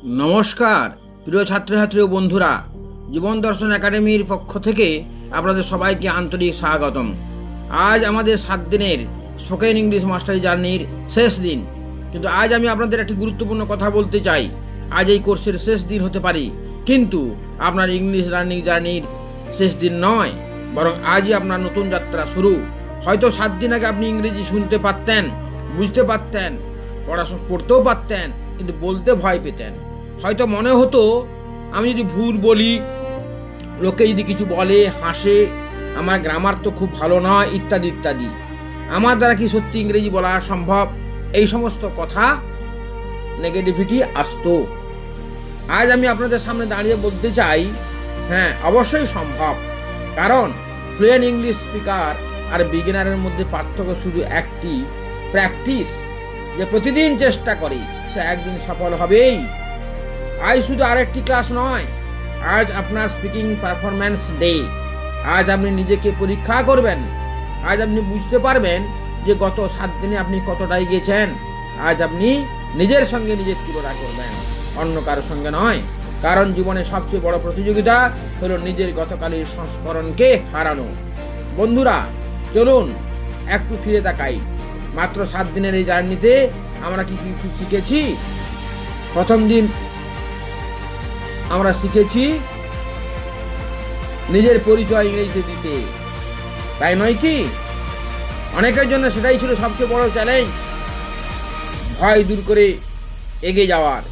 নমস্কার প্রিয় ছাত্রছাত্রী ও বন্ধুরা, জীবন দর্শন একাডেমির পক্ষ থেকে আপনাদের সবাইকে আন্তরিক স্বাগতম। আজ আমাদের 7 দিনের স্পোকেন ইংলিশ মাস্টারি জার্নির শেষ দিন, কিন্তু আজ আমি আপনাদের একটি গুরুত্বপূর্ণ কথা বলতে চাই। আজ এই কোর্সের শেষ দিন হতে পারে, কিন্তু আপনার ইংলিশ লার্নিং জার্নির শেষ দিন নয়, বরং আজই আপনার নতুন যাত্রা শুরু। হয়তো 7 দিন আগে আপনি ইংরেজি শুনতে পারতেন, বুঝতে পারতেন, পড়াশোনা করতেও পারতেন, কিন্তু বলতে ভয় পেতেন। হয়তো মনে হতো আমি যদি ভুল বলি, লোকে যদি কিছু বলে, হাসে, আমার গ্রামার তো খুব ভালো নয়, ইত্যাদি ইত্যাদি, আমার দ্বারা কি সত্যি ইংরেজি বলা সম্ভব? এই সমস্ত কথা, নেগেটিভিটি আসতো। আজ আমি আপনাদের সামনে দাঁড়িয়ে বলতে চাই, হ্যাঁ, অবশ্যই সম্ভব। কারণ ফ্লুয়েন্ট ইংলিশ স্পিকার আর বিগিনারের মধ্যে পার্থক্য শুধু একটি, প্র্যাকটিস। যে প্রতিদিন চেষ্টা করে সে একদিন সফল হবেই। আজ শুধু আরেকটি ক্লাস নয়, আজ আপনার স্পিকিং পারফরম্যান্স ডে। আজ আপনি নিজেকে পরীক্ষা করবেন। আজ আপনি বুঝতে পারবেন যে গত 7 দিনে আপনি কতটা এগিয়েছেন। আজ আপনি নিজের সঙ্গে নিজের তুলনা করবেন, অন্য কারোর সঙ্গে নয়। কারণ জীবনে সবচেয়ে বড় প্রতিযোগিতা হলো নিজের গতকালের সংস্করণকে হারানো। বন্ধুরা, চলুন একটু ফিরে তাকাই। মাত্র 7 দিনের এই জার্নিতে আমরা কি কিছু শিখেছি? প্রথম দিন আমরা শিখেছি নিজের পরিচয় ইংরেজিতে দিতে, তাই নয় কি? অনেকের জন্য সেটাই ছিল সবচেয়ে বড় চ্যালেঞ্জ, ভয় দূর করে এগিয়ে যাওয়ার।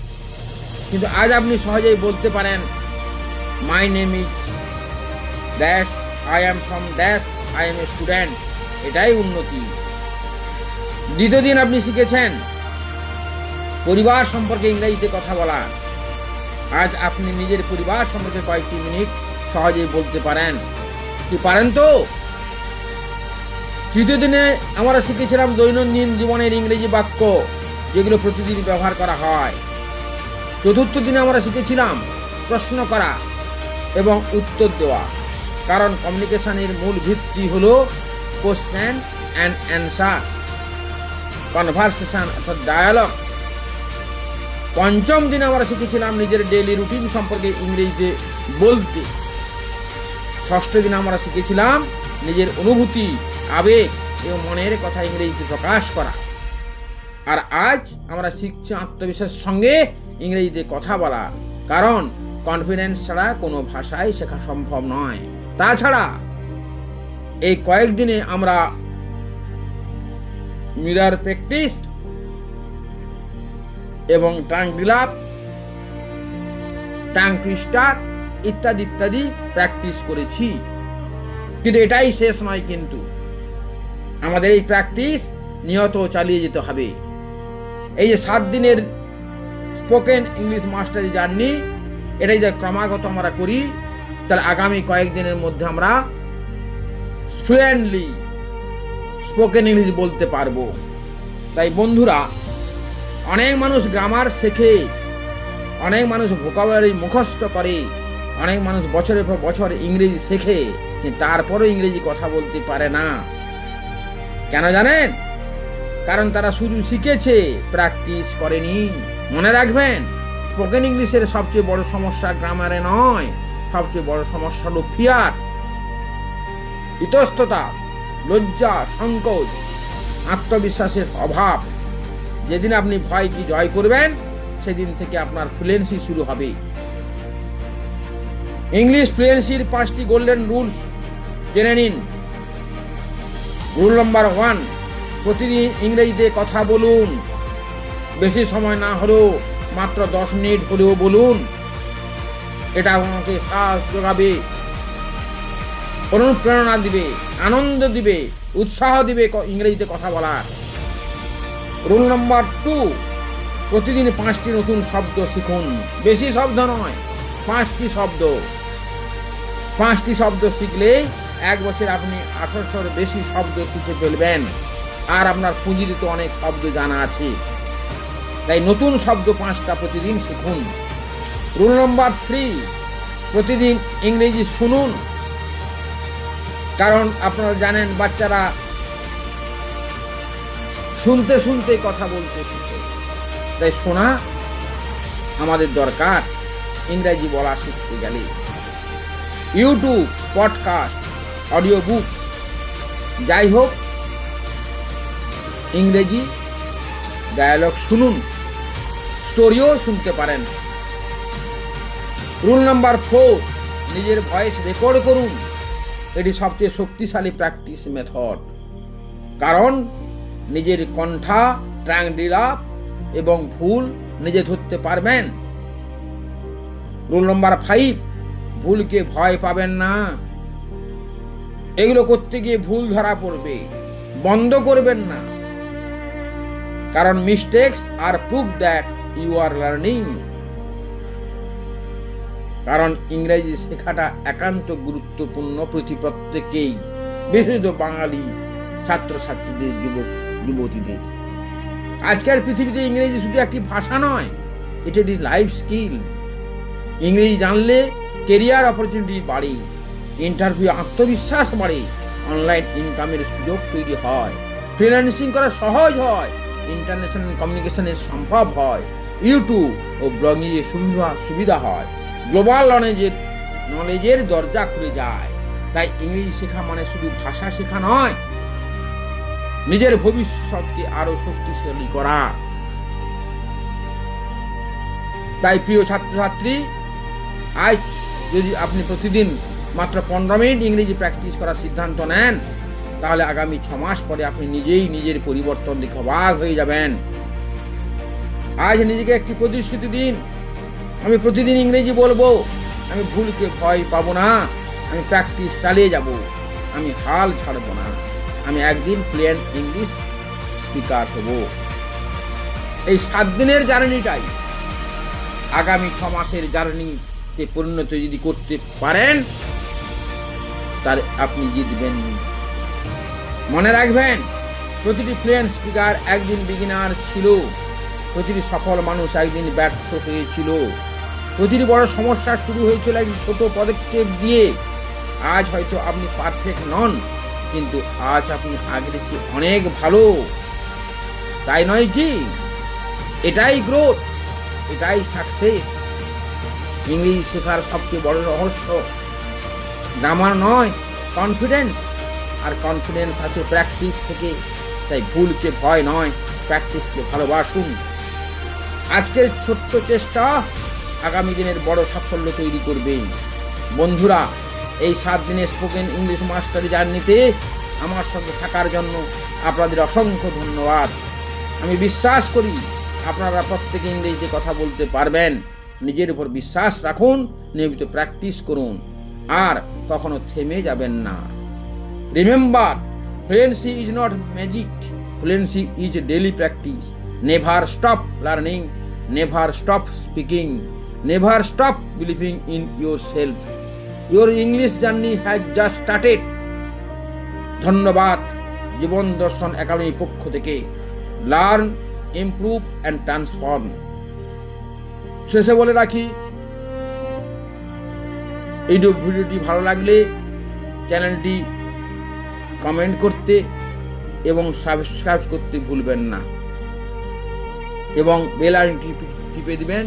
কিন্তু আজ আপনি সহজেই বলতে পারেন, my name is dash, I am from dash, I M a student. এটাই উন্নতি। দ্বিতীয় দিন আপনি শিখেছেন পরিবার সম্পর্কে ইংরেজিতে কথা বলা। আজ আপনি নিজের পরিবার সম্পর্কে কয়েকটি মিনিট সহজেই বলতে পারেন। কি পারেন তো? তৃতীয় দিনে আমরা শিখেছিলাম দৈনন্দিন জীবনের ইংরেজি বাক্য, যেগুলো প্রতিদিন ব্যবহার করা হয়। চতুর্থ দিনে আমরা শিখেছিলাম প্রশ্ন করা এবং উত্তর দেওয়া, কারণ কমিউনিকেশনের মূল ভিত্তি হলো কোশ্চেন অ্যান্ড অ্যান্সার, কনভারসেশন অর্থাৎ ডায়ালগ। পঞ্চম দিনে আমরা শিখেছিলাম নিজের ডেইলি রুটিন সম্পর্কে ইংরেজিতে বলতে। ষষ্ঠ দিনে আমরা শিখেছিলাম নিজের অনুভূতি, আবেগ এবং মনের কথা ইংরেজিতে প্রকাশ করা। আর আজ আমরা শিখছি আত্মবিশ্বাসের সঙ্গে ইংরেজিতে কথা বলা, কারণ কনফিডেন্স ছাড়া কোনো ভাষাই শেখা সম্ভব নয়। তাছাড়া এই কয়েকদিনে আমরা মিরর প্র্যাকটিস এবং টাং ডিলাপ, টাং টুইস্টার ইত্যাদি ইত্যাদি প্র্যাকটিস করেছি। কিন্তু এটাই শেষ নয়, কিন্তু আমাদের এই প্র্যাকটিস নিয়ত চালিয়ে যেতে হবে। এই যে 7 দিনের স্পোকেন ইংলিশ মাস্টারি জার্নি, এটাই যে ক্রমাগত আমরা করি, তাহলে আগামী কয়েকদিনের মধ্যে আমরা ফ্লুয়েন্টলি স্পোকেন ইংলিশ বলতে পারবো। তাই বন্ধুরা, অনেক মানুষ গ্রামার শেখে, অনেক মানুষ ভোকাবুলারি মুখস্থ করে, অনেক মানুষ বছরের পর বছর ইংরেজি শেখে, কিন্তু তারপরও ইংরেজি কথা বলতে পারে না। কেন জানেন? কারণ তারা শুধু শিখেছে, প্র্যাকটিস করেনি। মনে রাখবেন, স্পোকেন ইংলিশের সবচেয়ে বড় সমস্যা গ্রামারে নয়, সবচেয়ে বড় সমস্যা হলো ফিয়ার, ইতস্ততা, লজ্জা, সংকোচ, আত্মবিশ্বাসের অভাব। যেদিন আপনি ভয়কে জয় করবেন, সেদিন থেকে আপনার ফ্লুয়েন্সি শুরু হবে। ইংলিশ ফ্লুয়েন্সির 5টি গোল্ডেন রুলস জেনে নিন। রুল নাম্বার 1, প্রতিদিন ইংরেজিতে কথা বলুন। বেশি সময় না হলেও মাত্র 10 মিনিট হলেও বলুন। এটা আমাকে সাহস যোগাবে, অনুপ্রেরণা দিবে, আনন্দ দিবে, উৎসাহ দিবে ইংরেজিতে কথা বলার। রুল নাম্বার 2, প্রতিদিন 5টি নতুন শব্দ শিখুন। বেশি শব্দ নয়, 5টি শব্দ। 5টি শব্দ শিখলে 1 বছর আপনি 1800-এর বেশি শব্দ শিখে ফেলবেন। আর আপনার পুঁজিতে তো অনেক শব্দ জানা আছে, তাই নতুন শব্দ 5টা প্রতিদিন শিখুন। রুল নাম্বার 3, প্রতিদিন ইংরেজি শুনুন। কারণ আপনারা জানেন, বাচ্চারা শুনতে শুনতে কথা বলতে শিখে, তাই শোনা আমাদের দরকার ইংরেজি বলা শিখতে গেলে। ইউটিউব, পডকাস্ট, অডিও বুক, যাই হোক, ইংরেজি ডায়ালগ শুনুন, স্টোরিও শুনতে পারেন। রুল নাম্বার 4, নিজের ভয়েস রেকর্ড করুন। এটি সবচেয়ে শক্তিশালী প্র্যাকটিস মেথড, কারণ নিজের কণ্ঠা, ট্রাঙ্গডিলাপ এবং ভুল নিজে ধরতে পারবেন। রুল নাম্বার 5, ভুলকে ভয় পাবেন না। এগুলো করতে গিয়ে ভুল ধরা পড়বে, বন্ধ করবেন না, কারণ mistakes are proof that you are learning. কারণ ইংরেজি শেখাটা একান্ত গুরুত্বপূর্ণ প্রত্যেকেই, বিশেষত বাঙালি ছাত্রছাত্রীদের, যুবতীদের। আজকের পৃথিবীতে ইংরেজি শুধু একটি ভাষা নয়, এটি একটি লাইফ স্কিল। ইংরেজি জানলে কেরিয়ার অপরচুনিটি বাড়ে, ইন্টারভিউ আত্মবিশ্বাস বাড়ে, অনলাইন ইনকামের সুযোগ তৈরি হয়, ফ্রিল্যান্সিং করা সহজ হয়, ইন্টারন্যাশনাল কমিউনিকেশনের সম্ভব হয়, ইউটিউব ও ব্লগিং এর সুবিধা হয়, গ্লোবাল নলেজের দরজা খুলে যায়। তাই ইংরেজি শেখা মানে শুধু ভাষা শেখা নয়, নিজের ভবিষ্যৎকে আরো শক্তিশালী করা। তাই প্রিয় ছাত্রছাত্রী, আজ যদি আপনি প্রতিদিন মাত্র 15 মিনিট ইংরেজি প্র্যাকটিস করার সিদ্ধান্ত নেন, তাহলে আগামী 6 মাস পরে আপনি নিজেই নিজের পরিবর্তন দেখে অবাক হয়ে যাবেন। আজ নিজেকে একটি প্রতিশ্রুতি দিন, আমি প্রতিদিন ইংরেজি বলবো, আমি ভুলকে ভয় পাবো না, আমি প্র্যাকটিস চালিয়ে যাব, আমি হাল ছাড়বো না, আমি একদিন ফ্লুয়েন্ট ইংলিশ স্পিকার হব। এই 7 দিনের জার্নিটাই আগামী 6 মাসের জার্নিতে পরিণত যদি করতে পারেন, তাহলে আপনি জিতবেন। মনে রাখবেন, প্রতিটি ফ্লুয়েন্ট স্পিকার একদিন বিগিনার ছিল, প্রতিটি সফল মানুষ একদিন ব্যর্থ হয়েছিল, প্রতিটি বড় সমস্যা শুরু হয়েছিল একটি ছোট পদক্ষেপ দিয়ে। আজ হয়তো আপনি পারফেক্ট নন, কিন্তু আজ আপনি আগের চেয়ে অনেক ভালো, তাই নয় কি? এটাই গ্রোথ, এটাই সাকসেস। ইংরেজি শেখার সবচেয়ে বড় রহস্য গ্রামার নয়, কনফিডেন্স। আর কনফিডেন্স আছে প্র্যাকটিস থেকে। তাই ভুলকে ভয় নয়, প্র্যাকটিসকে ভালোবাসুন। আজকের ছোট্ট চেষ্টা আগামী দিনের বড় সাফল্য তৈরি করবে। বন্ধুরা, এই 7 দিনের স্পোকেন ইংলিশ মাস্টারি জার্নিতে আমার সঙ্গে থাকার জন্য আপনাদের অসংখ্য ধন্যবাদ। আমি বিশ্বাস করি আপনারা প্রত্যেকে ইংরেজিতে কথা বলতে পারবেন। নিজের উপর বিশ্বাস রাখুন, নিয়মিত প্র্যাকটিস করুন, আর কখনো থেমে যাবেন না। Remember, fluency is not magic, fluency is daily practice. Never stop learning, never stop speaking, never stop believing in yourself. Your English journey has just started. ধন্যবাদ জীবন দর্শন একাডেমির পক্ষ থেকে। Learn, improve and transform. শেষে বলে রাখি, এই ভিডিওটি ভালো লাগলে চ্যানেলটি কমেন্ট করতে এবং সাবস্ক্রাইব করতে ভুলবেন না, এবং বেল আইকনটি টিপে দিবেন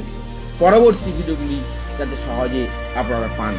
পরবর্তী ভিডিওগুলি যাতে সহজে আপনারা পান।